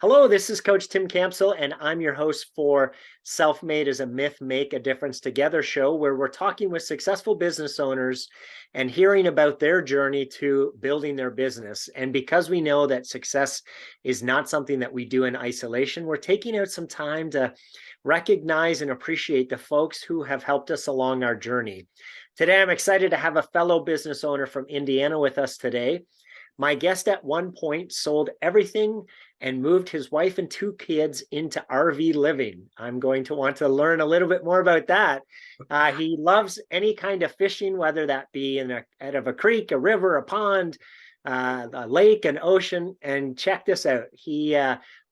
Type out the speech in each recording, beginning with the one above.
Hello, this is Coach Tim Campsell, and I'm your host for Self-Made is a Myth, Make a Difference Together show, where we're talking with successful business owners and hearing about their journey to building their business. And because we know that success is not something that we do in isolation, we're taking out some time to recognize and appreciate the folks who have helped us along our journey. Today, I'm excited to have a fellow business owner from Indiana with us today. My guest at one point sold everything and moved his wife and two kids into RV living. I'm going to want to learn a little bit more about that. He loves any kind of fishing, whether that be out of a creek, a river, a pond, a lake, an ocean. And check this out. He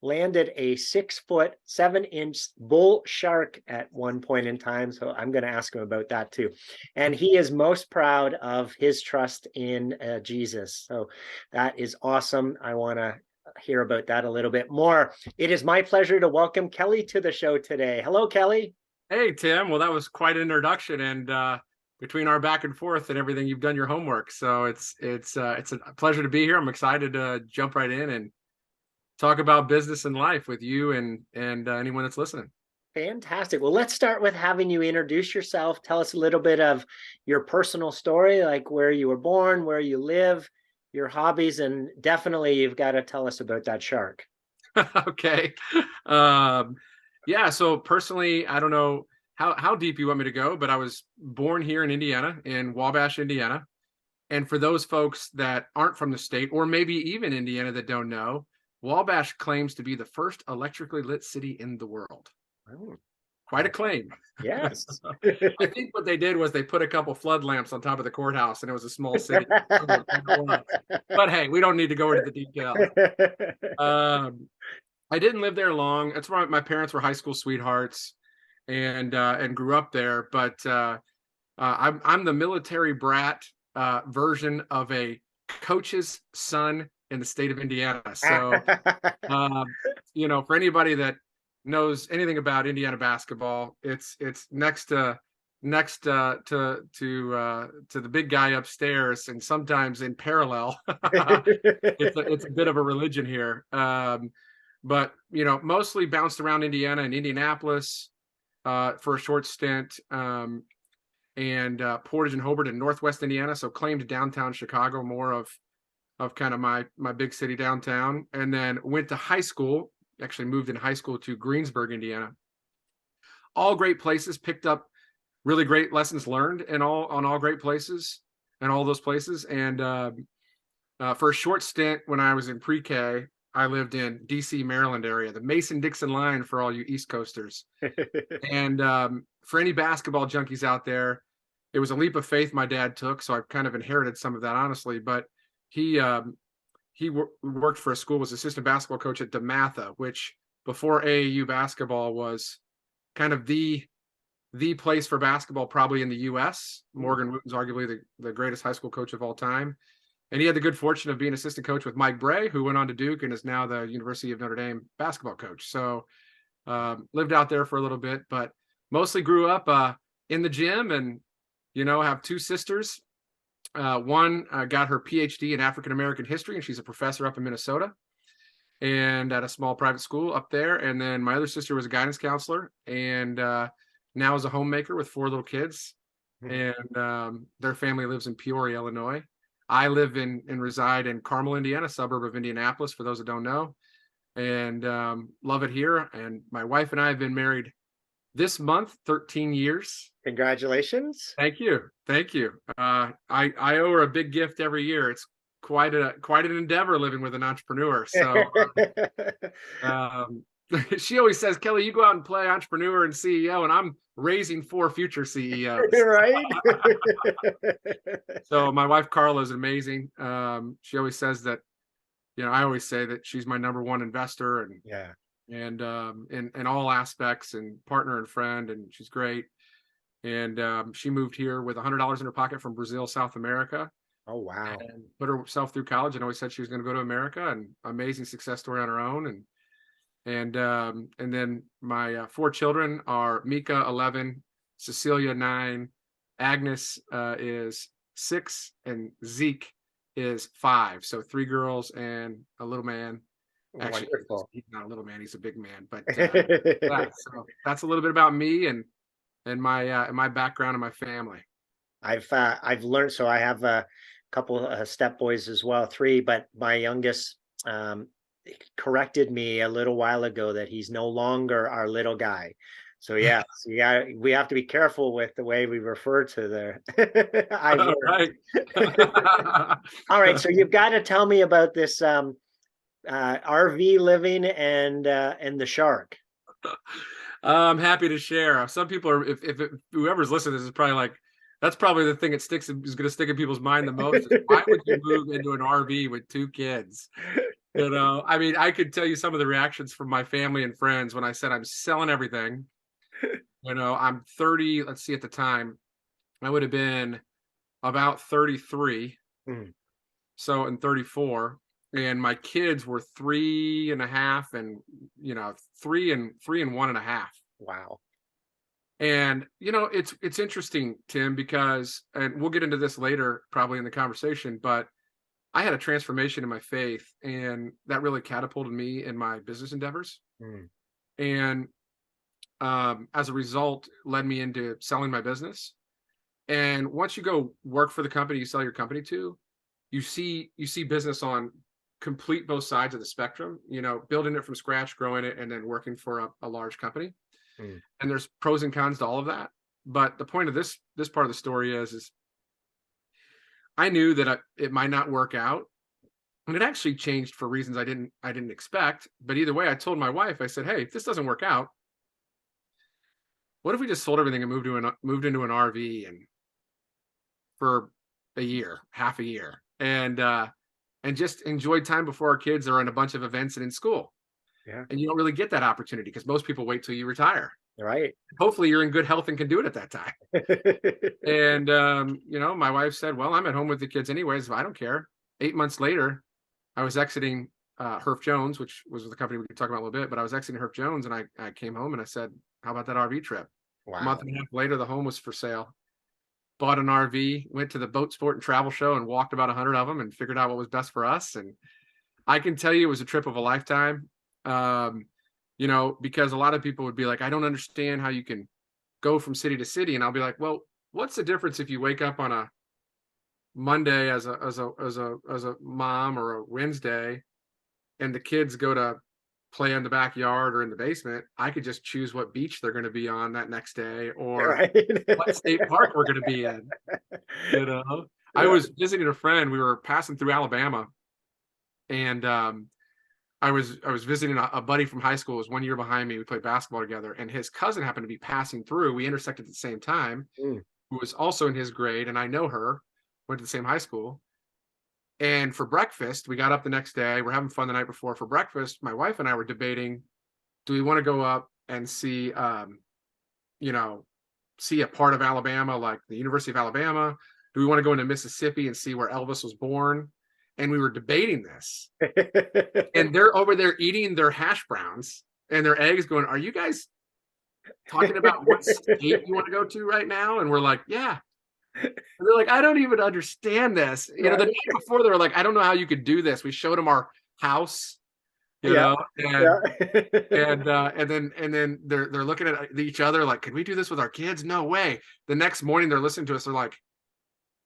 landed a 6-foot, 7-inch bull shark at one point in time. So I'm going to ask him about that too. And he is most proud of his trust in Jesus. So that is awesome. I want to hear about that a little bit more. It is my pleasure to welcome Kelly to the show today. Hello, Kelly. Hey, Tim. Well, that was quite an introduction, and between our back and forth and everything, you've done your homework. So it's a pleasure to be here. I'm excited to jump right in and talk about business and life with you and anyone that's listening. Fantastic. Well, let's start with having you introduce yourself. Tell us a little bit of your personal story, like where you were born, where you live, your hobbies, and definitely you've got to tell us about that shark. Okay. Um, yeah. So personally, I don't know how deep you want me to go, but I was born here in Indiana, in Wabash, Indiana. And for those folks that aren't from the state, or maybe even Indiana that don't know, Wabash claims to be the first electrically lit city in the world. Oh, Quite a claim. yes. I think what they did was they put a couple flood lamps on top of the courthouse, and it was a small city. But hey, we don't need to go into the details. Um, I didn't live there long. That's why my parents were high school sweethearts, and grew up there. But I'm the military brat version of a coach's son in the state of Indiana. So um, for anybody that knows anything about Indiana basketball, it's next to the big guy upstairs, and sometimes in parallel. It's a bit of a religion here. But mostly bounced around Indiana and Indianapolis for a short stint, and Portage and Hobart in Northwest Indiana. So claimed downtown Chicago, more of kind of my big city downtown, and then went to high school. Actually moved in high school to Greensburg, Indiana. All great places. Picked up really great lessons learned in all great places and all those places. And for a short stint when I was in pre-K, I lived in DC, Maryland area, the Mason-Dixon line for all you East Coasters. And for any basketball junkies out there, it was a leap of faith my dad took, so I've kind of inherited some of that, honestly. But he worked for a school, was assistant basketball coach at DeMatha, which before AAU basketball was kind of the place for basketball probably in the U.S. Morgan Wooten's arguably the greatest high school coach of all time. And he had the good fortune of being assistant coach with Mike Bray, who went on to Duke and is now the University of Notre Dame basketball coach. So lived out there for a little bit, but mostly grew up in the gym, and have two sisters. One got her PhD in African American history, and she's a professor up in Minnesota and at a small private school up there. And then my other sister was a guidance counselor, and now is a homemaker with 4 little kids. And their family lives in Peoria, Illinois. I live and reside in Carmel, Indiana, suburb of Indianapolis, for those that don't know, and love it here. And my wife and I have been married this month 13 years. Congratulations. Thank you. I owe her a big gift every year. It's quite an endeavor living with an entrepreneur. So she always says, Kelly, you go out and play entrepreneur and CEO, and I'm raising 4 future CEOs. Right. So my wife Carla is amazing. She always says that, I always say that she's my number one investor, and Yeah. and in all aspects, and partner and friend, and she's great. And she moved here with $100 in her pocket from Brazil, South America. Oh, wow. And put herself through college, and always said she was going to go to America, and amazing success story on her own. And then my 4 children are Mika 11, Cecilia 9, Agnes is 6, and Zeke is 5. So 3 girls and a little man. Actually, Wonderful. he's not a little man; he's a big man. But yeah, so that's a little bit about me and my background and my family. I've learned, so I have a couple step boys as well, three, but my youngest um, corrected me a little while ago that he's no longer our little guy. So yeah, so yeah, we have to be careful with the way we refer to the. I've Right. learned. All right, so you've got to tell me about this RV living and the shark. I'm happy to share. Some people are, if whoever's listening to this is probably like, that's probably the thing that sticks is going to stick in people's mind the most. Is why would you move into an RV with two kids? You know, I mean, I could tell you some of the reactions from my family and friends when I said I'm selling everything. You know, I'm 30. Let's see, at the time, I would have been about 33. Mm, So in 34, and my kids were 3.5 and three and 1.5. wow. And it's interesting, Tim, because, and we'll get into this later probably in the conversation, but I had a transformation in my faith, and that really catapulted me in my business endeavors. Mm, And as a result, led me into selling my business. And once you go work for the company you sell your company to, you see business on complete both sides of the spectrum, building it from scratch, growing it, and then working for a large company. mm. And there's pros and cons to all of that. But the point of this part of the story is I knew that it might not work out. And it actually changed for reasons I didn't expect. But either way, I told my wife, I said, hey, if this doesn't work out, what if we just sold everything and moved into an RV and for a year, half a year, and just enjoyed time before our kids are in a bunch of events and in school. Yeah. And you don't really get that opportunity because most people wait till you retire. Right. Hopefully you're in good health and can do it at that time. And my wife said, well, I'm at home with the kids anyways, so I don't care. 8 months later, I was exiting Herf Jones, which was the company we could talk about a little bit, but I was exiting Herf Jones, and I came home and I said, how about that RV trip? A month Wow. and a half later, the home was for sale. Bought an RV, went to the boat sport and travel show and walked about 100 of them and figured out what was best for us. And I can tell you it was a trip of a lifetime. Because a lot of people would be like, I don't understand how you can go from city to city. And I'll be like, well, what's the difference if you wake up on a Monday as a mom, or a Wednesday, and the kids go to play in the backyard or in the basement? I could just choose what beach they're going to be on that next day, or Right. what state park we're going to be in. I Yeah. was visiting a friend. We were passing through Alabama, and I was visiting a buddy from high school. Who was 1 year behind me. We played basketball together, and his cousin happened to be passing through. We intersected at the same time, Mm. who was also in his grade, and I know her. Went to the same high school. And for breakfast, we got up the next day. We're having fun the night before. For breakfast, my wife and I were debating: do we want to go up and see see a part of Alabama, like the University of Alabama? Do we want to go into Mississippi and see where Elvis was born? And we were debating this. And they're over there eating their hash browns and their eggs, going, are you guys talking about what state you want to go to right now? And we're like, yeah. And they're like, I don't even understand this. The Right. night before, they were like, I don't know how you could do this. We showed them our house, Yeah. and Yeah. and then they're looking at each other like, can we do this with our kids? No way. The next morning they're listening to us, they're like,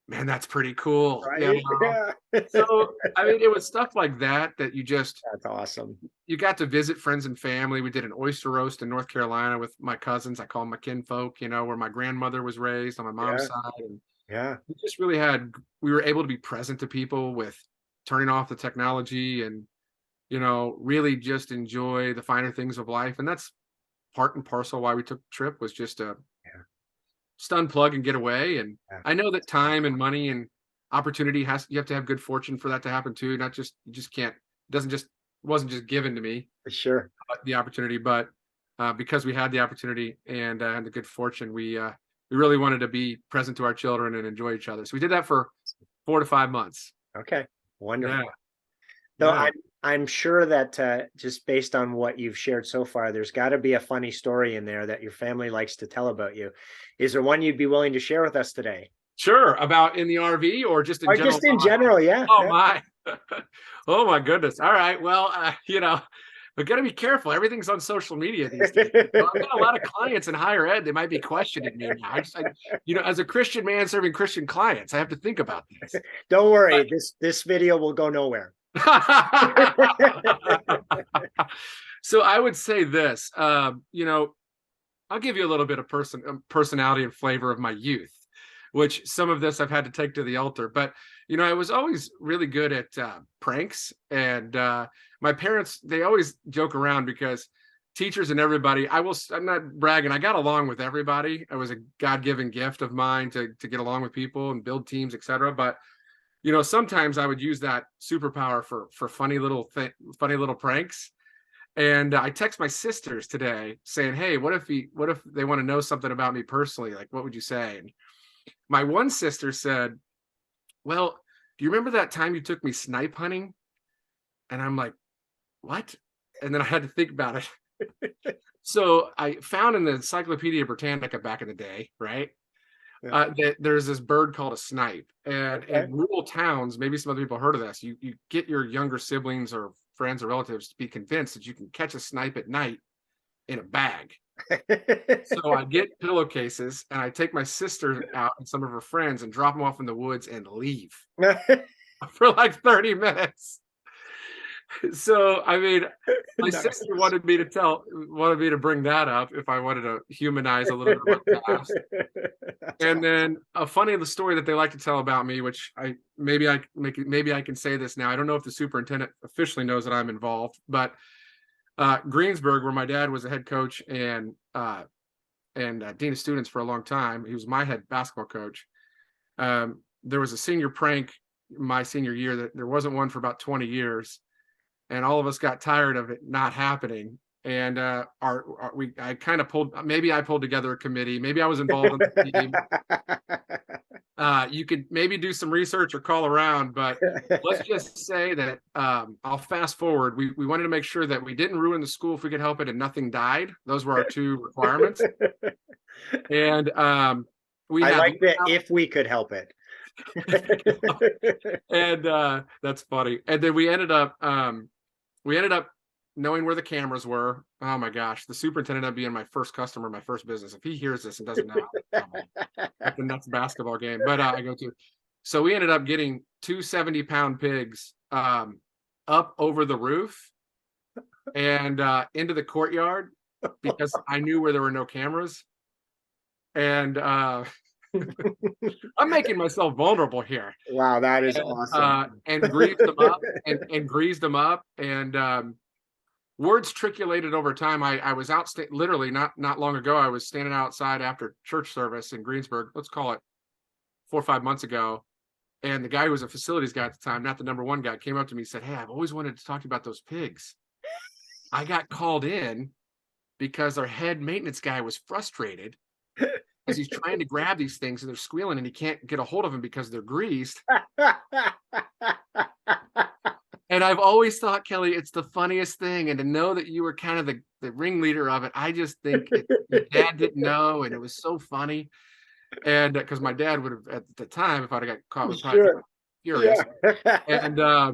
man, that's pretty cool. Right. Yeah. So I mean, it was stuff like that That's awesome. you got to visit friends and family. We did an oyster roast in North Carolina with my cousins. I call them my kinfolk, where my grandmother was raised on my mom's Yeah. side. And Yeah. we were able to be present to people with turning off the technology and really just enjoy the finer things of life. And that's part and parcel why we took the trip, was just to Yeah. just unplug and get away. And Yeah. I know that time and money and opportunity you have to have good fortune for that to happen too. Not just, you just can't, wasn't just given to me, Sure. the opportunity, but because we had the opportunity and the good fortune, we really wanted to be present to our children and enjoy each other. So we did that for 4 to 5 months. Okay. Wonderful. Yeah. So Yeah. I'm sure that just based on what you've shared so far, there's got to be a funny story in there that your family likes to tell about you. Is there one you'd be willing to share with us today? Sure. About in the RV or just in Or general? just in general, yeah. Oh Yeah. my. Oh my goodness. All right. Well, we got to be careful. Everything's on social media these days. So I've got a lot of clients in higher ed. They might be questioning me now. As a Christian man serving Christian clients, I have to think about this. Don't worry, this video will go nowhere. So I would say this, I'll give you a little bit of personality and flavor of my youth, which some of this I've had to take to the altar. But I was always really good at pranks, and my parents, they always joke around because teachers and everybody, I'm not bragging, I got along with everybody. It was a God-given gift of mine to get along with people and build teams, etc. But sometimes I would use that superpower for funny little pranks. And I text my sisters today saying, "Hey, what if they want to know something about me personally? Like, what would you say?" And my one sister said, "Well, do you remember that time you took me snipe hunting?" And I'm like, "What?" And then I had to think about it. So I found in the Encyclopedia Britannica back in the day, right? That there's this bird called a snipe, and in rural towns, maybe some other people heard of this. You get your younger siblings or friends or relatives to be convinced that you can catch a snipe at night in a bag. So I get pillowcases and I take my sister out and some of her friends and drop them off in the woods and leave for like 30 minutes. So I mean, my sister wanted me to bring that up if I wanted to humanize a little bit of my past. And then a funny little story that they like to tell about me, which maybe I can say this now. I don't know if the superintendent officially knows that I'm involved, but Greensburg, where my dad was a head coach and dean of students for a long time, he was my head basketball coach. There was a senior prank my senior year that there wasn't one for about 20 years. And all of us got tired of it not happening. And I pulled together a committee. Maybe I was involved in the team. You could maybe do some research or call around, but let's just say that I'll fast forward. We wanted to make sure that we didn't ruin the school if we could help it and nothing died. Those were our two requirements. And I like that if we could help it. And that's funny. And then we ended up knowing where the cameras were. Oh my gosh, the superintendent ended up being my first customer, my first business. If he hears this and doesn't know, at the next basketball game, but I go to. So we ended up getting two 70-pound pigs up over the roof and into the courtyard because I knew where there were no cameras. And I'm making myself vulnerable here. Wow, that is awesome. And greased them up, and words trickulated over time. I was out literally not long ago. I was standing outside after church service in Greensburg. Let's call it 4 or 5 months ago. And the guy who was a facilities guy at the time, not the number one guy, came up to me and said, "Hey, I've always wanted to talk to you about those pigs. I got called in because our head maintenance guy was frustrated because he's trying to grab these things and they're squealing and he can't get a hold of them because they're greased." And I've always thought, Kelly, it's the funniest thing. And to know that you were kind of the ringleader of it, I just think your dad didn't know. And it was so funny. And because my dad would have, at the time, if I'd have got caught, was probably furious. Yeah.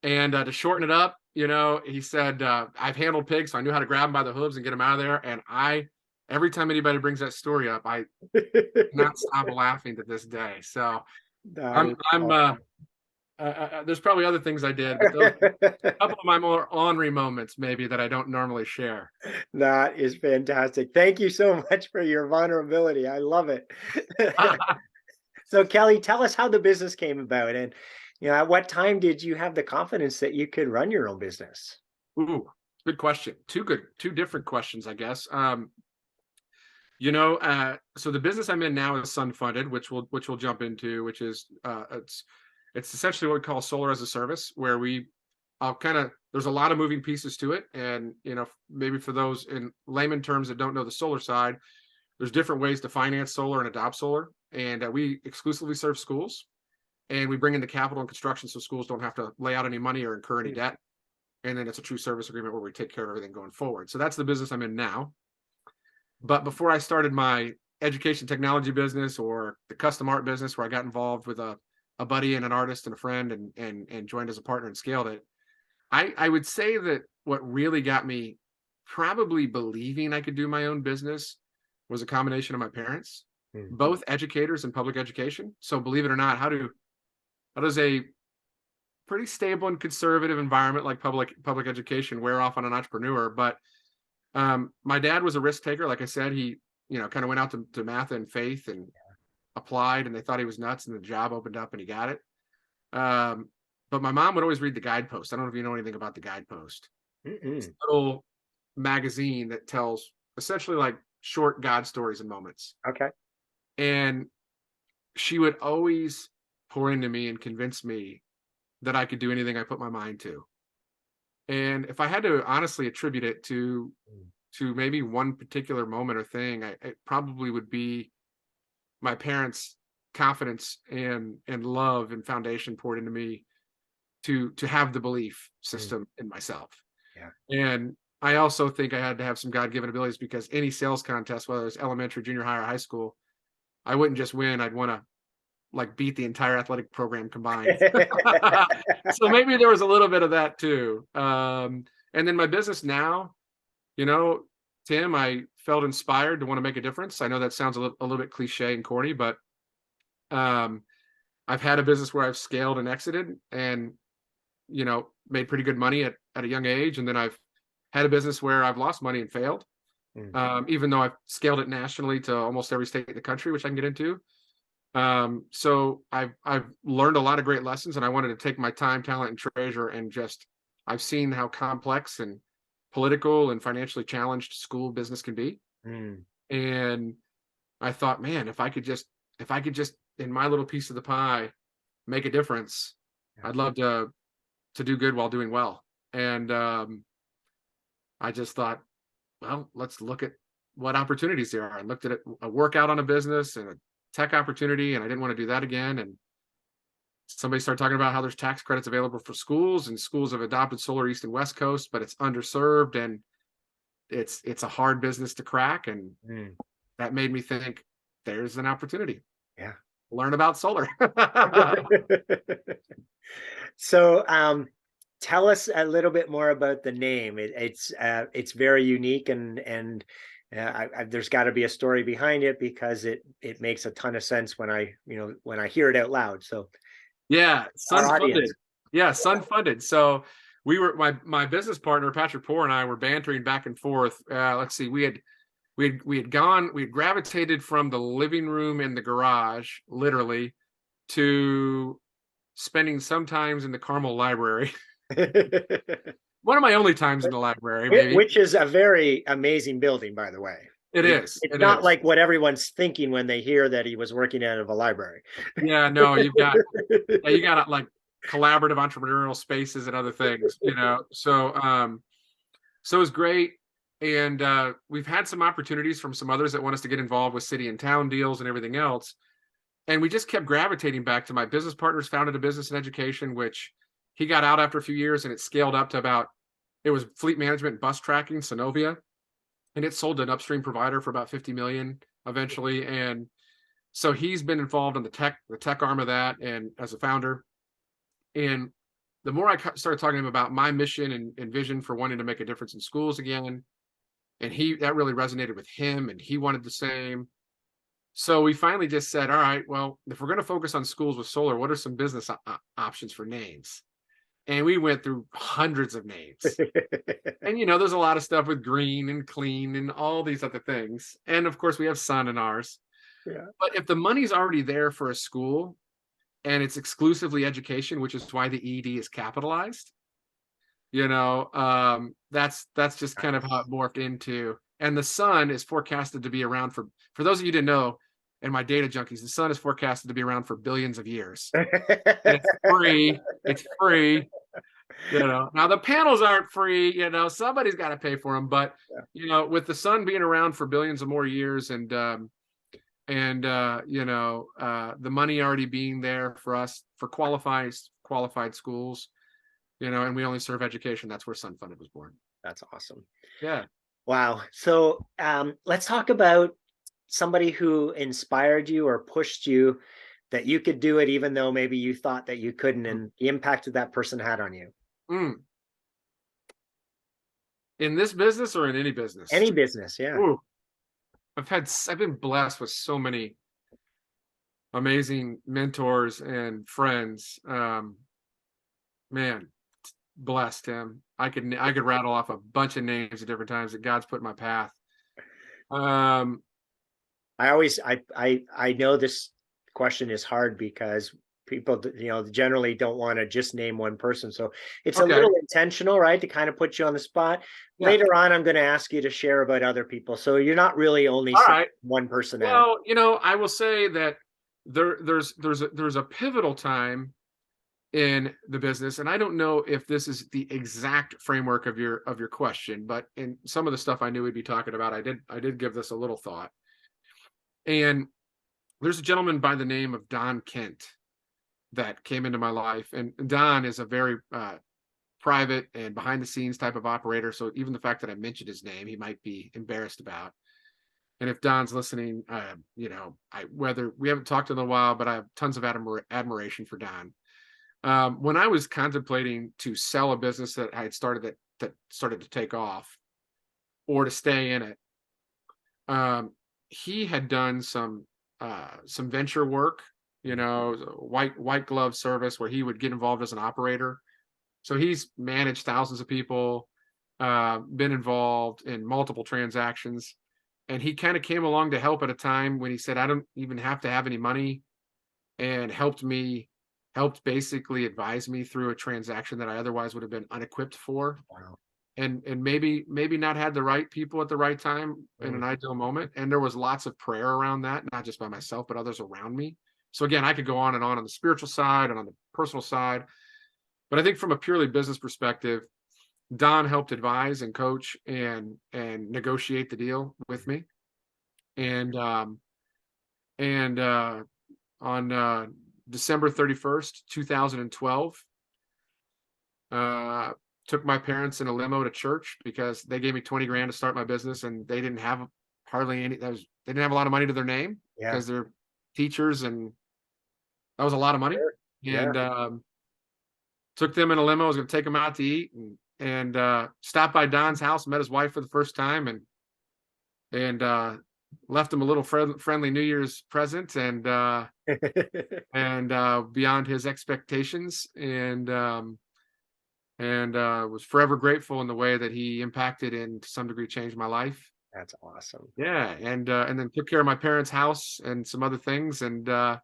And to shorten it up, he said, I've handled pigs, so I knew how to grab them by the hooves and get them out of there. And every time anybody brings that story up, I cannot stop laughing to this day. So there's probably other things I did, but those a couple of my more ornery moments maybe that I don't normally share. That is fantastic. Thank you so much for your vulnerability. I love it. So Kelly, tell us how the business came about, and at what time did you have the confidence that you could run your own business? Ooh, good question. Two different questions, I guess. So the business I'm in now is FundED, which we'll jump into, which is it's essentially what we call solar as a service, where there's a lot of moving pieces to it. And, maybe for those in layman terms that don't know the solar side, there's different ways to finance solar and adopt solar. And we exclusively serve schools, and we bring in the capital and construction so schools don't have to lay out any money or incur any debt. And then it's a true service agreement where we take care of everything going forward. So that's the business I'm in now. But before I started my education technology business or the custom art business, where I got involved with a a buddy and an artist and a friend, and joined as a partner and scaled it. I would say that what really got me probably believing I could do my own business was a combination of my parents, Mm. both educators in public education. So believe it or not, how does a pretty stable and conservative environment like public education wear off on an entrepreneur? But my dad was a risk taker. Like I said, he, kind of went out to math and faith and applied, and they thought he was nuts, and the job opened up and he got it. Um, but my mom would always read the Guidepost. I don't know if you know anything about the Guidepost. It's a little magazine that tells essentially like short God stories and moments. Okay. And she would always pour into me and convince me that I could do anything I put my mind to. And if I had to honestly attribute it to maybe one particular moment or thing, it probably would be my parents' confidence and love and foundation poured into me to have the belief system in myself. Yeah. And I also think I had to have some God-given abilities, because any sales contest, whether it's elementary, junior high, or high school, I wouldn't just win. I'd want to like beat the entire athletic program combined. So maybe there was a little bit of that too. And then my business now, Tim, I felt inspired to want to make a difference. I know that sounds a little bit cliche and corny, but I've had a business where I've scaled and exited and, made pretty good money at a young age. And then I've had a business where I've lost money and failed, even though I've scaled it nationally to almost every state in the country, which I can get into. So I've learned a lot of great lessons, and I wanted to take my time, talent, and treasure, and I've seen how complex and political and financially challenged school business can be. And I thought, man, if I could just in my little piece of the pie make a difference, I'd love to do good while doing well. And I just thought, well, let's look at what opportunities there are. I looked at a workout on a business and a tech opportunity, and I didn't want to do that again. And somebody started talking about how there's tax credits available for schools, and schools have adopted solar East and West Coast, but it's underserved and it's a hard business to crack. And that made me think there's an opportunity. Yeah. Learn about solar. So tell us a little bit more about the name. It's very unique, and there's got to be a story behind it, because it makes a ton of sense when I hear it out loud. So yeah, our audience. Sun funded. So we were my business partner Patrick Poor and I were bantering back and forth. Let's see, we had gravitated from the living room and the garage, literally, to spending sometimes in the Carmel library. One of my only times in the library, maybe. Which is a very amazing building, by the way. It's not like what everyone's thinking when they hear that he was working out of a library. Yeah, no, you got like collaborative entrepreneurial spaces and other things, So it was great. And we've had some opportunities from some others that want us to get involved with city and town deals and everything else. And we just kept gravitating back to my business partners founded a business in education, which he got out after a few years, and it scaled up to it was fleet management, bus tracking, Synovia. And it sold to an upstream provider for about 50 million eventually. And so he's been involved in the tech arm of that, and as a founder. And the more I started talking to him about my mission and vision for wanting to make a difference in schools again, and that really resonated with him, and he wanted the same. So we finally just said, all right, well, if we're going to focus on schools with solar, what are some business options for names? And we went through hundreds of names. And, there's a lot of stuff with green and clean and all these other things. And of course, we have sun in ours. Yeah. But if the money's already there for a school and it's exclusively education, which is why the ED is capitalized, that's just kind of how it morphed into. And the sun is forecasted to be around for those of you who didn't know, and my data junkies, the sun is forecasted to be around for billions of years. And it's free. It's free. Now the panels aren't free, somebody's got to pay for them. But, with the sun being around for billions of more years, and the money already being there for us for qualified schools, and we only serve education, that's where Sun Funded was born. That's awesome. Yeah. Wow. So let's talk about somebody who inspired you or pushed you that you could do it even though maybe you thought that you couldn't, and the impact that that person had on you? Mm. In this business or in any business? Any business, yeah. Ooh, I've been blessed with so many amazing mentors and friends. Man, blessed him. I could rattle off a bunch of names at different times that God's put in my path. Um, I always I know this question is hard because people generally don't want to just name one person. So it's a okay, little intentional, right? To kind of put you on the spot. yeah, Later on, I'm going to ask you to share about other people. So you're not really only all saying right. one person out. Well, I will say that there's a pivotal time in the business, and I don't know if this is the exact framework of your question, but in some of the stuff I knew we'd be talking about, I did give this a little thought. And there's a gentleman by the name of Don Kent that came into my life, and Don is a very private and behind the scenes type of operator. So even the fact that I mentioned his name, he might be embarrassed about. And if Don's listening, whether we haven't talked in a while, but I have tons of admiration for Don. When I was contemplating to sell a business that I had started that started to take off, or to stay in it, he had done some venture work, white glove service where he would get involved as an operator. So he's managed thousands of people, been involved in multiple transactions, and he kind of came along to help at a time when he said, "I don't even have to have any money," and helped basically advise me through a transaction that I otherwise would have been unequipped for, Wow. and maybe not had the right people at the right time in an Mm. ideal moment. And there was lots of prayer around that, not just by myself, but others around me. So again, I could go on and on the spiritual side and on the personal side, but I think from a purely business perspective, Don helped advise and coach and negotiate the deal with me. And on December 31st, 2012, took my parents in a limo to church because they gave me 20 grand to start my business, and they didn't have hardly any. They didn't have a lot of money to their name Yeah. because they're teachers, and that was a lot of money. Sure. Yeah. And took them in a limo. I was going to take them out to eat, and stopped by Don's house, met his wife for the first time, and left him a little friendly New Year's present, and beyond his expectations, and was forever grateful in the way that he impacted and to some degree changed my life. That's awesome. Yeah, and then took care of my parents' house and some other things, and yeah,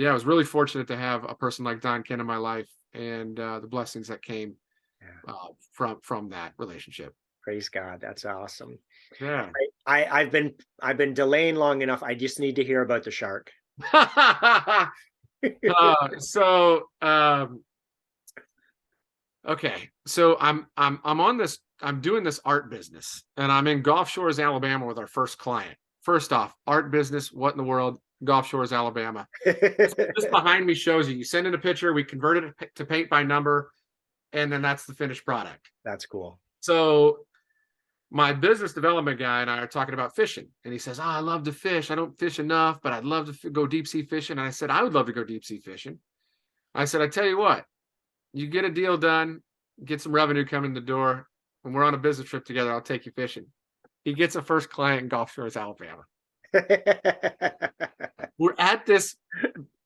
I was really fortunate to have a person like Don Ken in my life, and the blessings that came Yeah. from that relationship. Praise God. That's awesome. Yeah. I've been delaying long enough. I just need to hear about the shark. So okay, so I'm doing this art business, and I'm in Gulf Shores, Alabama with our first client. First off, art business, what in the world? Gulf Shores, Alabama. This behind me shows you send in a picture, we convert it to paint by number, and then that's the finished product. That's cool. So my business development guy and I are talking about fishing, and he says, "Oh, I love to fish. I don't fish enough, but I'd love to go deep sea fishing." And I said, "I would love to go deep sea fishing." I said, "I tell you what, you get a deal done, get some revenue coming in the door. When we're on a business trip together, I'll take you fishing." He gets a first client in Gulf Shores, Alabama. We're at this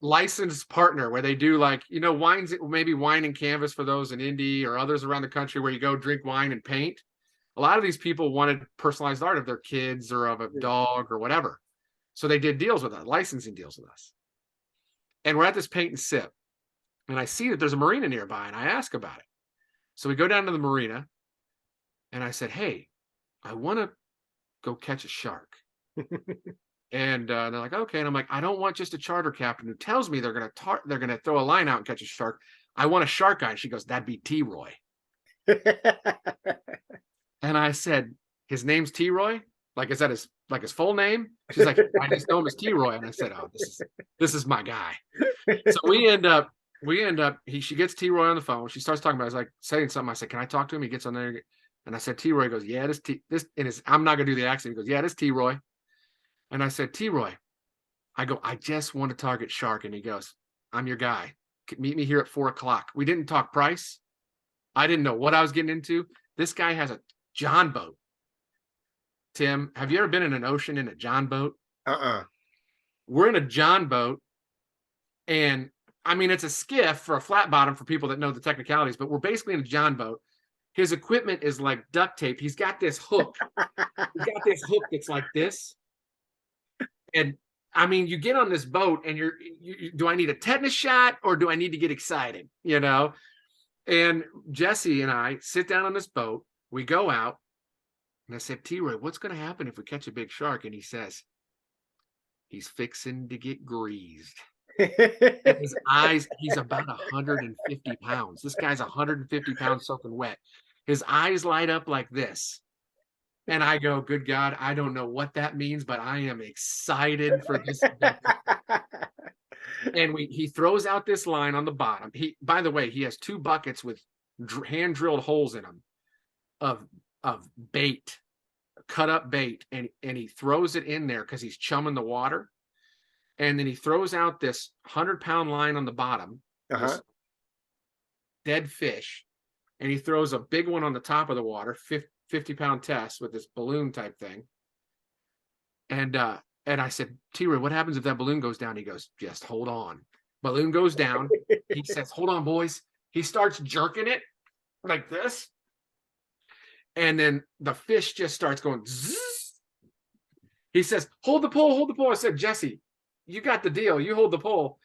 licensed partner where they do, like, wines, maybe wine and canvas for those in Indy or others around the country, where you go drink wine and paint. A lot of these people wanted personalized art of their kids or of a dog or whatever. So they did deals with us, licensing deals with us. And we're at this paint and sip, and I see that there's a marina nearby, and I ask about it. So we go down to the marina, and I said, "Hey, I want to go catch a shark." And they're like, "Okay." And I'm like, "I don't want just a charter captain who tells me they're gonna throw a line out and catch a shark. I want a shark guy." And she goes, "That'd be T. Roy." And I said, "His name's T. Roy? Like, is that his full name?" She's like, "I just know him as T. Roy." And I said, "Oh, this is my guy." So we end up she gets T. Roy on the phone. She starts talking about it. I was like saying something. I said, "Can I talk to him?" He gets on there, and I said, "T. Roy." He goes, "Yeah, this," I'm not gonna do the accent. He goes, "Yeah, this T. Roy." And I said, "T. Roy, I go, I just want to target shark. And he goes, I'm your guy. Meet me here at 4:00. We didn't talk price. I didn't know what I was getting into. This guy has a John boat. Tim, have you ever been in an ocean in a John boat? Uh-uh. We're in a John boat, and I mean, it's a skiff for a flat bottom for people that know the technicalities, but we're basically in a John boat. His equipment is like duct tape. He's got this hook. He's got this hook that's like this. And I mean, you get on this boat and do I need a tetanus shot or do I need to get excited? You know? And Jesse and I sit down on this boat. We go out. And I said, T-Roy, what's going to happen if we catch a big shark? And he says, he's fixing to get greased. And his eyes, he's about 150 pounds. This guy's 150 pounds soaking wet. His eyes light up like this. And I go, good God, I don't know what that means, but I am excited for this. And he throws out this line on the bottom. By the way, he has 2 buckets with hand drilled holes in them of bait, cut up bait, and he throws it in there because he's chumming the water. And then he throws out this 100-pound line on the bottom, this dead fish, and he throws a big one on the top of the water, 50-pound test with this balloon type thing. And I said, T-Roy, what happens if that balloon goes down? He goes, just hold on. Balloon goes down. He says, hold on, boys. He starts jerking it like this. And then the fish just starts going zzz. He says, hold the pole, hold the pole. I said, Jesse, you got the deal. You hold the pole.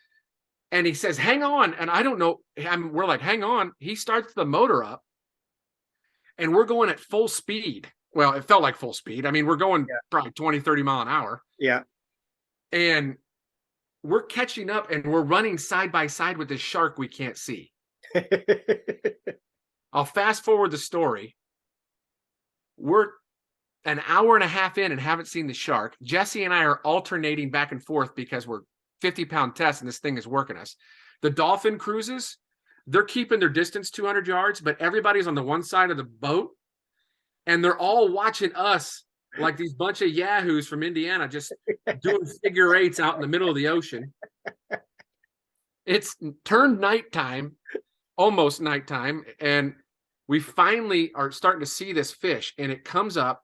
And he says, hang on. And I don't know. We're like, hang on. He starts the motor up. And we're going at full speed. Well, it felt like full speed. I mean, we're going probably 20, 30 mile an hour. Yeah. And we're catching up and we're running side by side with this shark we can't see. I'll fast forward the story. We're an hour and a half in and haven't seen the shark. Jesse and I are alternating back and forth because we're 50-pound tests and this thing is working us. The dolphin cruises, they're keeping their distance 200 yards, but everybody's on the one side of the boat and they're all watching us like these bunch of yahoos from Indiana just doing figure 8s out in the middle of the ocean. It's turned nighttime, almost nighttime, and we finally are starting to see this fish, and it comes up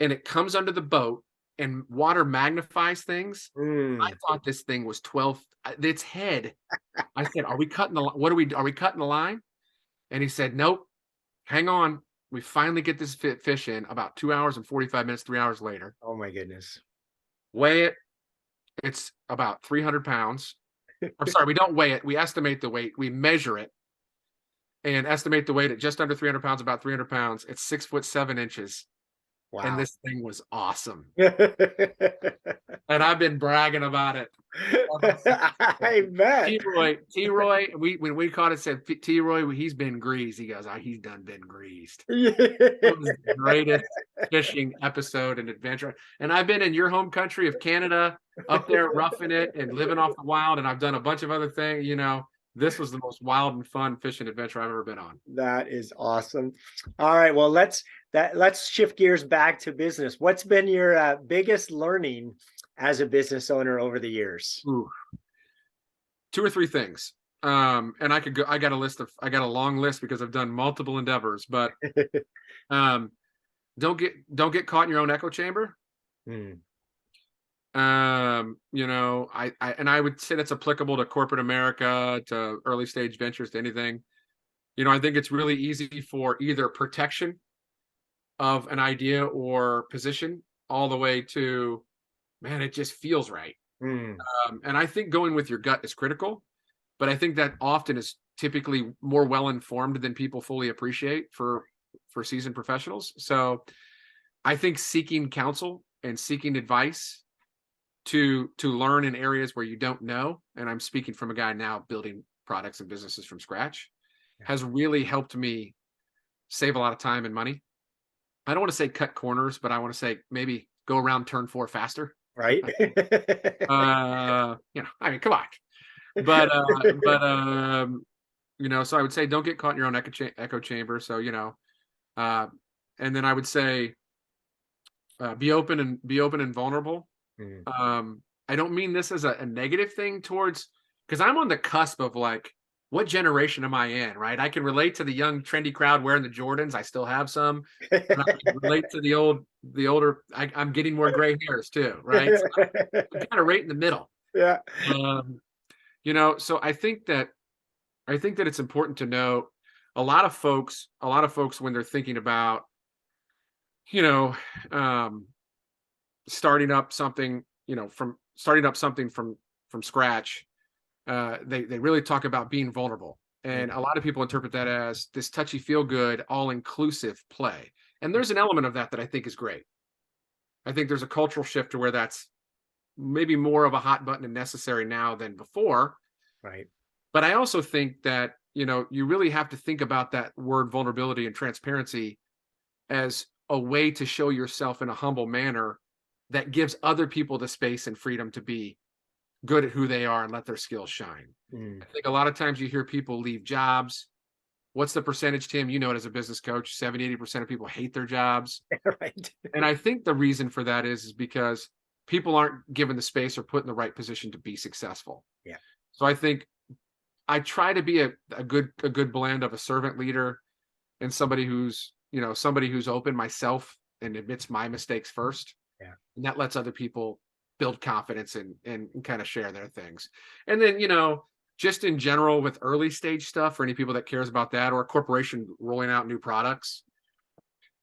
and it comes under the boat, and water magnifies things. I thought this thing was 12, its head. I said, are we cutting the line? Are we cutting the line? And he said, nope, hang on. We finally get this fish in about 2 hours and 45 minutes, 3 hours later. Oh my goodness. Weigh it. It's about 300 pounds. I'm sorry, we don't weigh it. We estimate the weight. We measure it and estimate the weight at just under 300 pounds, about 300 pounds. It's 6'7". Wow. And this thing was awesome. And I've been bragging about it. I bet. T-Roy, when we caught it, said, T-Roy, he's been greased. He goes, he's done been greased. It was the greatest fishing episode and adventure. And I've been in your home country of Canada, up there roughing it and living off the wild. And I've done a bunch of other things. You know, this was the most wild and fun fishing adventure I've ever been on. That is awesome. All right. Well, let's shift gears back to business. What's been your biggest learning as a business owner over the years? Ooh. 2 or 3 things. And I got a long list because I've done multiple endeavors, but don't get caught in your own echo chamber. You know, I would say that's applicable to corporate America, to early stage ventures, to anything. You know, I think it's really easy for either protection of an idea or position all the way to, man, it just feels right. And I think going with your gut is critical, but I think that often is typically more well-informed than people fully appreciate for seasoned professionals. So I think seeking counsel and seeking advice to learn in areas where you don't know, and I'm speaking from a guy now building products and businesses from scratch, has really helped me save a lot of time and money. I don't want to say cut corners, but I want to say maybe go around turn 4 faster. Right. You know, I mean, come on. But you know, so I would say don't get caught in your own echo chamber. So, you know, and then I would say be open and vulnerable. I don't mean this as a negative thing towards, because I'm on the cusp of like, what generation am I in, right? I can relate to the young, trendy crowd wearing the Jordans. I still have some. And I can relate to the older, I'm getting more gray hairs too, right? So I'm kind of right in the middle. Yeah. Um, so I think that it's important to know a lot of folks when they're thinking about, you know, um, starting up something, from scratch, they really talk about being vulnerable. And a lot of people interpret that as this touchy feel good, all inclusive play. And there's an element of that I think is great. I think there's a cultural shift to where that's maybe more of a hot button and necessary now than before. Right. But I also think that, you really have to think about that word vulnerability and transparency as a way to show yourself in a humble manner that gives other people the space and freedom to be good at who they are and let their skills shine. Mm. I think a lot of times you hear people leave jobs. What's the percentage, Tim? You know it as a business coach, 70-80% of people hate their jobs. Right. And I think the reason for that is because people aren't given the space or put in the right position to be successful. Yeah. So I think I try to be a good blend of a servant leader and somebody who's open myself and admits my mistakes first. Yeah. And that lets other people build confidence and kind of share their things. And then, just in general with early stage stuff for any people that cares about that, or a corporation rolling out new products,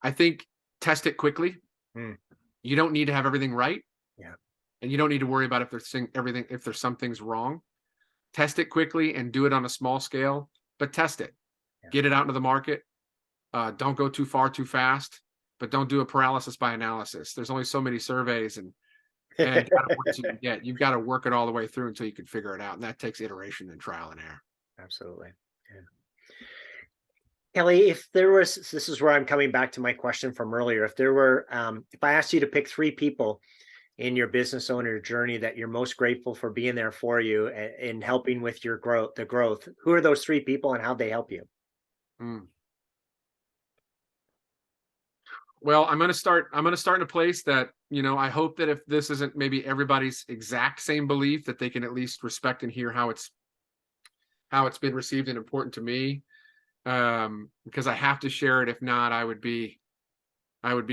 I think test it quickly. Mm. You don't need to have everything right. Yeah. And you don't need to worry about if there's some things wrong. Test it quickly and do it on a small scale, but test it. Yeah. Get it out into the market. Don't go too far too fast, but don't do a paralysis by analysis. There's only so many surveys and data points you can get. You've got to work it all the way through until you can figure it out. And that takes iteration and trial and error. Absolutely. Yeah. Kelly, if there was, this is where I'm coming back to my question from earlier. If I asked you to pick 3 people in your business owner journey that you're most grateful for being there for you and helping with your growth, who are those 3 people and how'd they help you? Mm. Well, I'm going to start in a place that, I hope that if this isn't maybe everybody's exact same belief, that they can at least respect and hear how it's been received and important to me. Because I have to share it. If not, I would be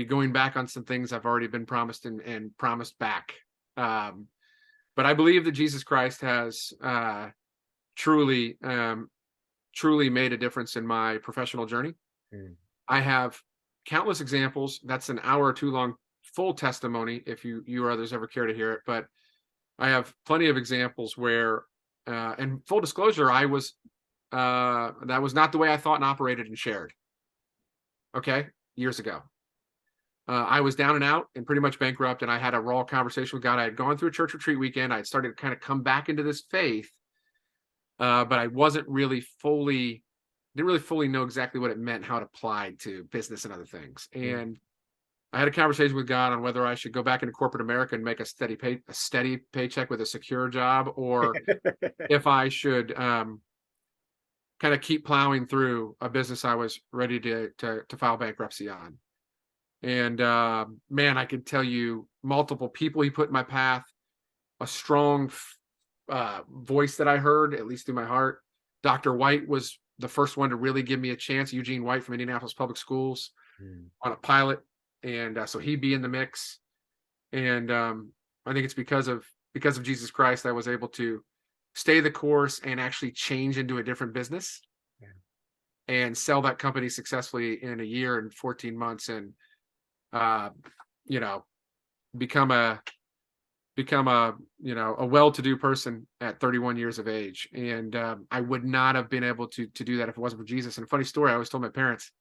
going back on some things I've already been promised and promised back. But I believe that Jesus Christ has truly made a difference in my professional journey. Mm. I have countless examples. That's an hour or 2 long full testimony if you or others ever care to hear it. But I have plenty of examples where, and full disclosure, that was not the way I thought and operated and shared. Okay, years ago. I was down and out and pretty much bankrupt, and I had a raw conversation with God. I had gone through a church retreat weekend. I had started to kind of come back into this faith, but I didn't really fully know exactly what it meant, how it applied to business and other things. And I had a conversation with God on whether I should go back into corporate America and make a steady paycheck with a secure job, or if I should kind of keep plowing through a business I was ready to file bankruptcy on. And man, I can tell you multiple people he put in my path, a strong voice that I heard, at least through my heart. Dr. White was the first one to really give me a chance, Eugene White from Indianapolis Public Schools, on a pilot. And so he'd be in the mix. And I think it's because of Jesus Christ I was able to stay the course and actually change into a different business and sell that company successfully in a year and 14 months and become a well-to-do person at 31 years of age. And I would not have been able to do that if it wasn't for Jesus. And a funny story, I always told my parents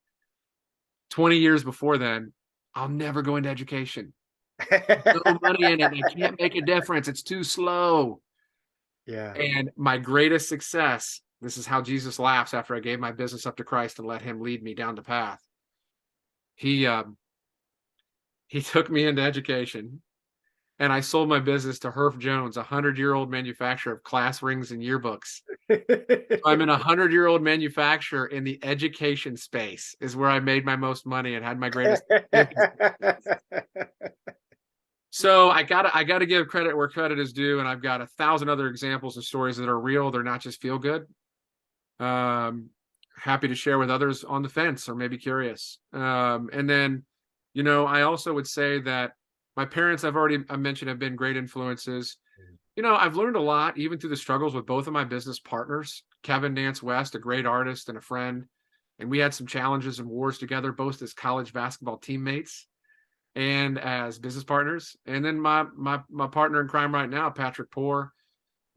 20 years before then, I'll never go into education. No money in it. I can't make a difference. It's too slow. Yeah. And my greatest success, this is how Jesus laughs after I gave my business up to Christ and let him lead me down the path. He took me into education, and I sold my business to Herff Jones, a 100-year-old manufacturer of class rings and yearbooks. I'm in a 100-year-old manufacturer in the education space is where I made my most money and had my greatest. So I gotta give credit where credit is due, and I've got 1,000 other examples of stories that are real. They're not just feel good. Um, Happy to share with others on the fence or maybe curious. And then, I also would say that my parents, I mentioned, have been great influences. I've learned a lot even through the struggles with both of my business partners, Kevin Nance West, a great artist and a friend. And we had some challenges and wars together, both as college basketball teammates and as business partners. And then my partner in crime right now, Patrick Poor,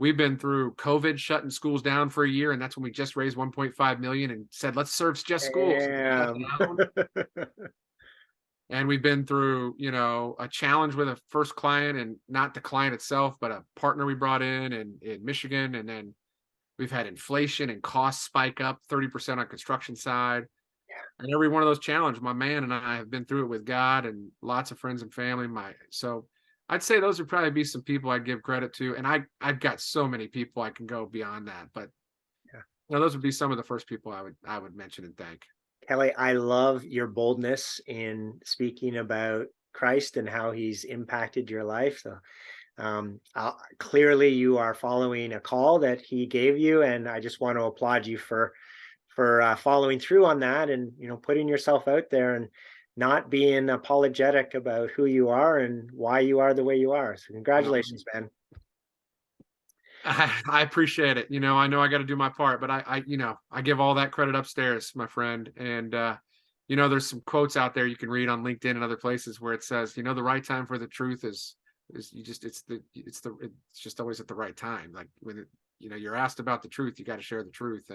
we've been through COVID shutting schools down for a year, and that's when we just raised 1.5 million and said, let's serve just schools. Damn. And we've been through, a challenge with a first client, and not the client itself, but a partner we brought in Michigan. And then we've had inflation and costs spike up 30% on construction side. And every one of those challenges, my man and I have been through it with God and lots of friends and family. So I'd say those would probably be some people I'd give credit to. And I've got so many people I can go beyond that, but those would be some of the first people I would mention and thank. Kelly, I love your boldness in speaking about Christ and how he's impacted your life. So clearly you are following a call that he gave you, and I just want to applaud you for following through on that, and putting yourself out there and not being apologetic about who you are and why you are the way you are. So congratulations, man. I appreciate it. I know I got to do my part, but I give all that credit upstairs, my friend. And, there's some quotes out there you can read on LinkedIn and other places where it says, the right time for the truth is it's just always at the right time. Like when you're asked about the truth, you got to share the truth.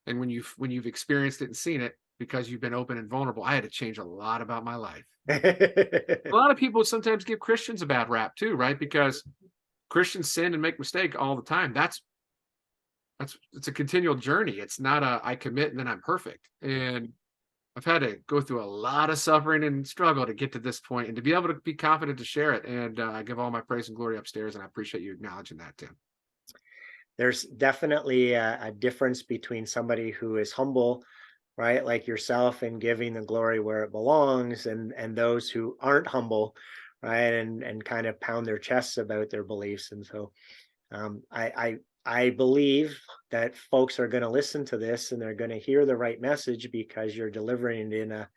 And when you've experienced it and seen it, because you've been open and vulnerable, I had to change a lot about my life. A lot of people sometimes give Christians a bad rap too, right? Because Christians sin and make mistake all the time. It's a continual journey. It's not I commit and then I'm perfect. And I've had to go through a lot of suffering and struggle to get to this point, and to be able to be confident to share it. And I give all my praise and glory upstairs, and I appreciate you acknowledging that, Tim. There's definitely a difference between somebody who is humble, right, like yourself, and giving the glory where it belongs, and those who aren't humble, right, and kind of pound their chests about their beliefs. And so I believe that folks are going to listen to this and they're going to hear the right message, because you're delivering it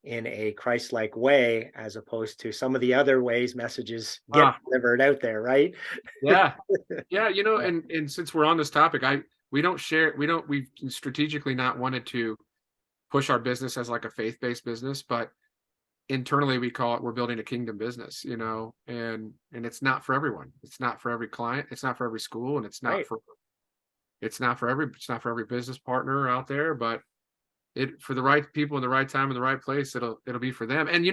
in a Christ-like way, as opposed to some of the other ways messages get delivered out there, right? Yeah. And since we're on this topic, we've strategically not wanted to push our business as like a faith-based business, but internally we're building a kingdom business, and it's not for everyone. It's not for every client. It's not for every school, and it's not for every business partner out there, but for the right people in the right time in the right place, it'll be for them. And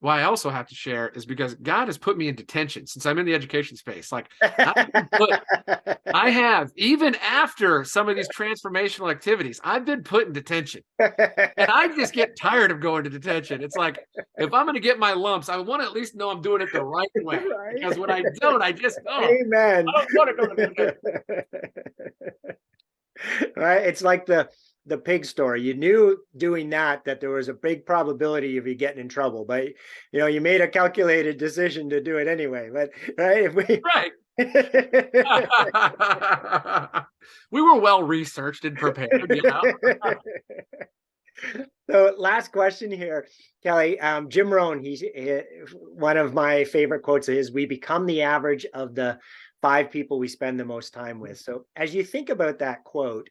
why I also have to share is because God has put me in detention since I'm in the education space. Like I have, even after some of these transformational activities, I've been put in detention, and I just get tired of going to detention. It's like, if I'm going to get my lumps, I want to at least know I'm doing it the right way. Right? Because when I don't, I just Amen. I don't want to go to detention. Right? It's like the pig story. You knew doing that there was a big probability of you getting in trouble, but you made a calculated decision to do it anyway. But right, right. We were well researched and prepared. So last question here, Kelly. Jim Rohn, he's one of my favorite quotes is, "We become the average of the 5 people we spend the most time with." So as you think about that quote,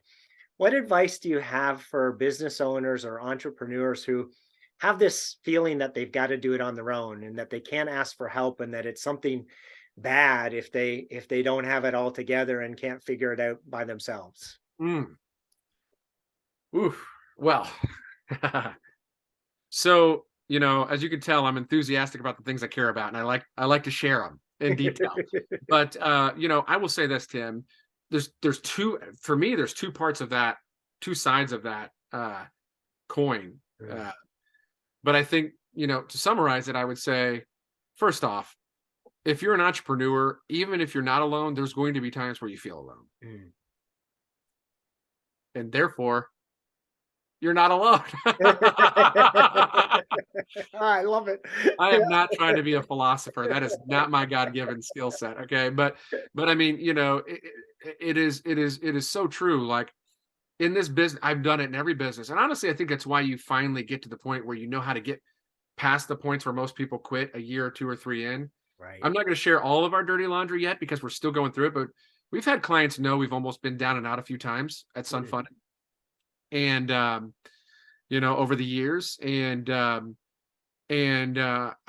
what advice do you have for business owners or entrepreneurs who have this feeling that they've got to do it on their own, and that they can't ask for help, and that it's something bad if they don't have it all together and can't figure it out by themselves? Oof. Well, so, as you can tell, I'm enthusiastic about the things I care about, and I like to share them in detail. But, I will say this, Tim, there's two parts of that, two sides of that coin. But I think, to summarize it, I would say, first off, if you're an entrepreneur, even if you're not alone, there's going to be times where you feel alone. And therefore, you're not alone. I love it. I am not trying to be a philosopher. That is not my God-given skill set. Okay. But I mean, it is so true. Like in this business, I've done it in every business. And honestly, I think that's why you finally get to the point where you know how to get past the points where most people quit a year or 2 or 3 in. Right. I'm not going to share all of our dirty laundry yet because we're still going through it, but we've had clients know we've almost been down and out a few times at Mm. SunFund and over the years. And I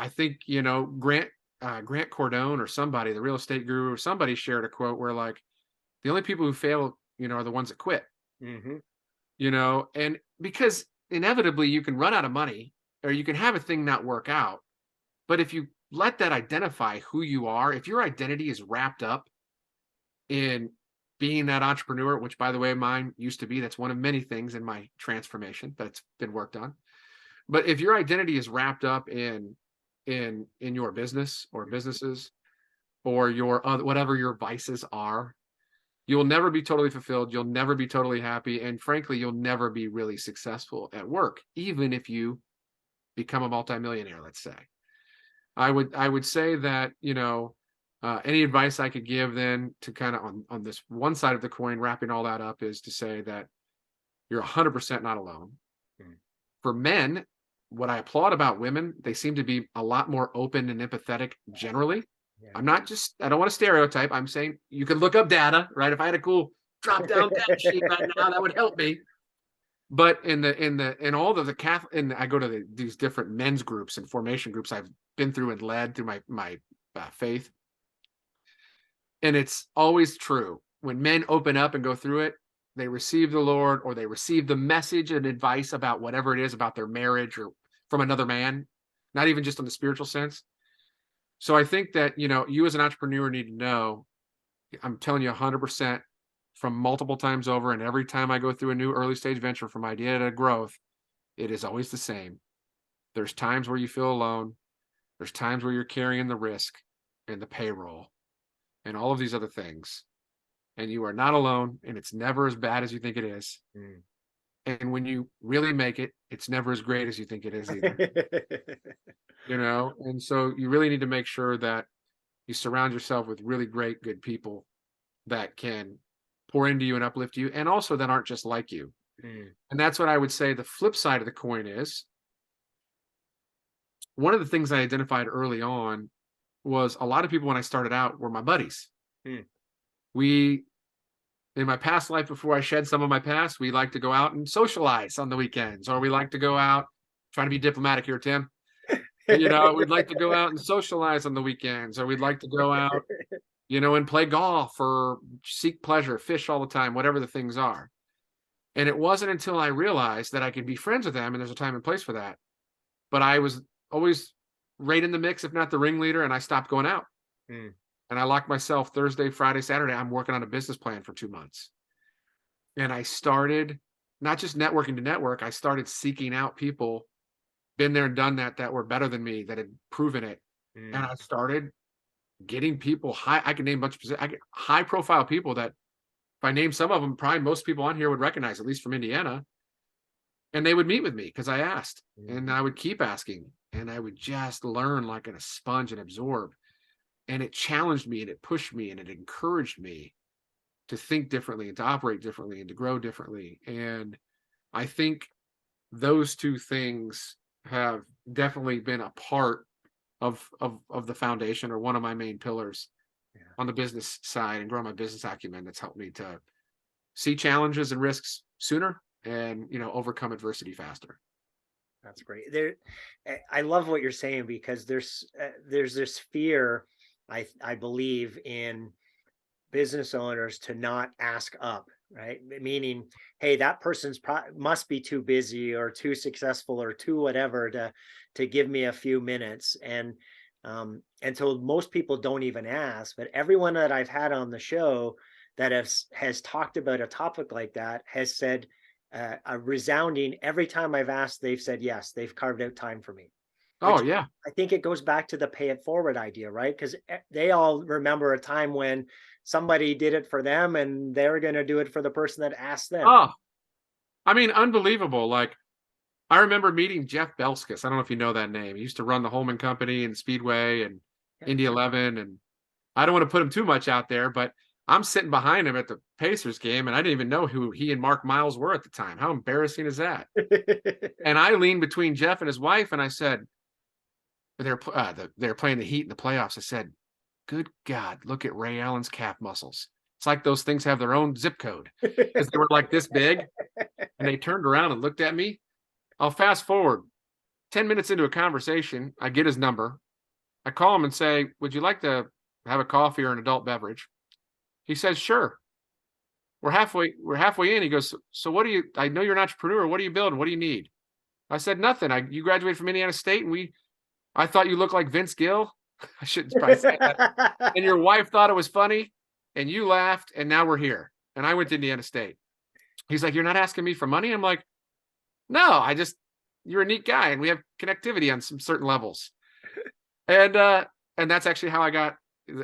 think, Grant Cardone or somebody, the real estate guru or somebody shared a quote where like the only people who fail, are the ones that quit, Hmm. and because inevitably you can run out of money or you can have a thing not work out. But if you let that identify who you are, if your identity is wrapped up in being that entrepreneur, which by the way, mine used to be, that's one of many things in my transformation that's been worked on. But if your identity is wrapped up in your business or businesses or your whatever your vices are, you'll never be totally fulfilled. You'll never be totally happy. And frankly, you'll never be really successful at work, even if you become a multimillionaire, let's say. I would say that, any advice I could give then to kind of on this one side of the coin, wrapping all that up is to say that you're 100% not alone. Mm. For men, what I applaud about women, they seem to be a lot more open and empathetic generally. Yeah. I don't want to stereotype. I'm saying you can look up data, right? If I had a cool drop down data sheet right now, that would help me. But in all of the Catholic, and I go to these different men's groups and formation groups I've been through and led through my faith, and it's always true when men open up and go through it, they receive the Lord or they receive the message and advice about whatever it is about their marriage or from another man, not even just in the spiritual sense. So I think that you as an entrepreneur need to know. I'm telling you 100% from multiple times over. And every time I go through a new early stage venture from idea to growth, it is always the same. There's times where you feel alone. There's times where you're carrying the risk and the payroll and all of these other things. And you are not alone. And it's never as bad as you think it is. Mm. And when you really make it, it's never as great as you think it is either. And so you really need to make sure that you surround yourself with really great, good people that can pour into you and uplift you, and also that aren't just like you. Mm. And that's what I would say the flip side of the coin is. One of the things I identified early on was a lot of people when I started out were my buddies. Mm. We, in my past life, before I shed some of my past, we like to go out and socialize on the weekends, or we like to go out, trying to be diplomatic here, Tim. We'd like to go out and socialize on the weekends, or we'd like to go out, and play golf or seek pleasure, fish all the time, whatever the things are. And it wasn't until I realized that I could be friends with them, and there's a time and place for that. But I was always right in the mix, if not the ringleader, and I stopped going out. Mm. And I locked myself Thursday, Friday, Saturday. I'm working on a business plan for 2 months. And I started not just networking to network, I started seeking out people, been there and done that were better than me, that had proven it. Mm. And I started getting people high. I can name a bunch of high profile people that if I name some of them, probably most people on here would recognize, at least from Indiana. And they would meet with me because I asked, and I would keep asking, and I would just learn like a sponge and absorb. And it challenged me and it pushed me and it encouraged me to think differently and to operate differently and to grow differently. And I think those two things have definitely been a part of the foundation, or one of my main pillars on the business side, and grow my business acumen. That's helped me to see challenges and risks sooner and overcome adversity faster. That's great. I love what you're saying, because there's this fear, I believe, in business owners to not ask up, right? Meaning, hey, that person's must be too busy or too successful or too whatever to give me a few minutes. And so most people don't even ask. But everyone that I've had on the show that has talked about a topic like that has said a resounding, every time I've asked, they've said yes, they've carved out time for me. Oh yeah. I think it goes back to the pay it forward idea, right? Because they all remember a time when somebody did it for them and they're going to do it for the person that asked them. Oh, I mean, unbelievable. Like I remember meeting Jeff Belskis. I don't know if you know that name. He used to run the Holman Company and Speedway and Yeah. Indy 11. And I don't want to put him too much out there, but I'm sitting behind him at the Pacers game, and I didn't even know who he and Mark Miles were at the time. How embarrassing is that? And I leaned between Jeff and his wife, and I said, they're playing the Heat in the playoffs. I said, good God, look at Ray Allen's calf muscles. It's like those things have their own zip code, because they were like this big. And they turned around and looked at me. I'll fast forward 10 minutes into a conversation. I get his number. I call him and say, would you like to have a coffee or an adult beverage? He says, sure. We're halfway in. He goes, so what do you, I know you're an entrepreneur. What are you building? What do you need? I said, nothing. You graduated from Indiana State, and I thought you looked like Vince Gill. I shouldn't probably say that. And your wife thought it was funny, and you laughed, and now we're here. And I went to Indiana State. He's like, you're not asking me for money? I'm like, no, you're a neat guy, and we have connectivity on some certain levels. And that's actually how I got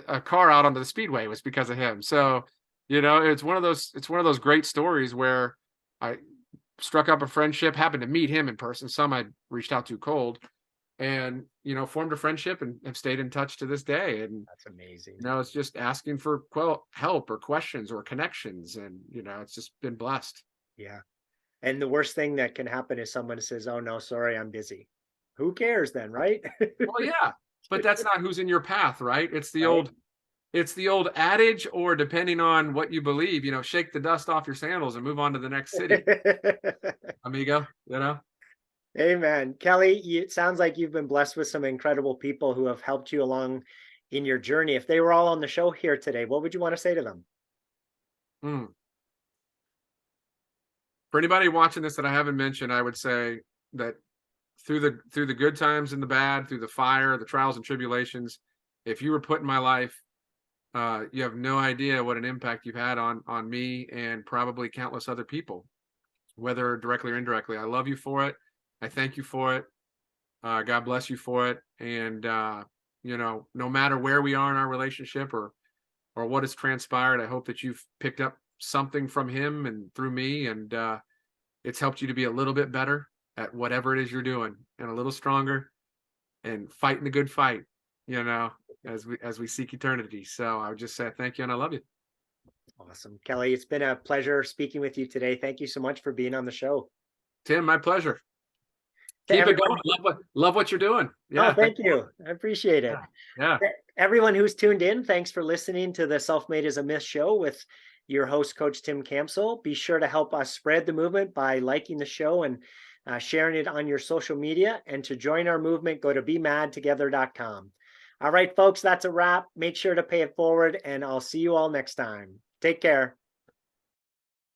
a car out onto the Speedway, was because of him. So, it's one of those great stories where I struck up a friendship, happened to meet him in person. Some I reached out to cold, and formed a friendship and have stayed in touch to this day. And that's amazing. It's just asking for help or questions or connections, and it's just been blessed. Yeah. And the worst thing that can happen is someone says, oh no, sorry, I'm busy. Who cares then, right? Well, yeah, but that's not who's in your path, right? It's the Right. old adage, or depending on what you believe, shake the dust off your sandals and move on to the next city. Amigo, Amen. Kelly, it sounds like you've been blessed with some incredible people who have helped you along in your journey. If they were all on the show here today, what would you want to say to them? For anybody watching this that I haven't mentioned, I would say that through the good times and the bad, through the fire, the trials and tribulations, if you were put in my life, you have no idea what an impact you've had on me and probably countless other people, whether directly or indirectly. I love you for it. I thank you for it. God bless you for it. And no matter where we are in our relationship or what has transpired, I hope that you've picked up something from him and through me, and it's helped you to be a little bit better at whatever it is you're doing, and a little stronger, and fighting the good fight, as we seek eternity. So I would just say thank you, and I love you. Awesome. Kelly, it's been a pleasure speaking with you today. Thank you so much for being on the show. Tim, my pleasure. Keep it going. Love what you're doing. Yeah. Oh, thank you. I appreciate it. Yeah. Everyone who's tuned in, thanks for listening to the Self-Made is a Myth show with your host, Coach Tim Campsell. Be sure to help us spread the movement by liking the show and sharing it on your social media. And to join our movement, go to bemadtogether.com. All right, folks, that's a wrap. Make sure to pay it forward, and I'll see you all next time. Take care.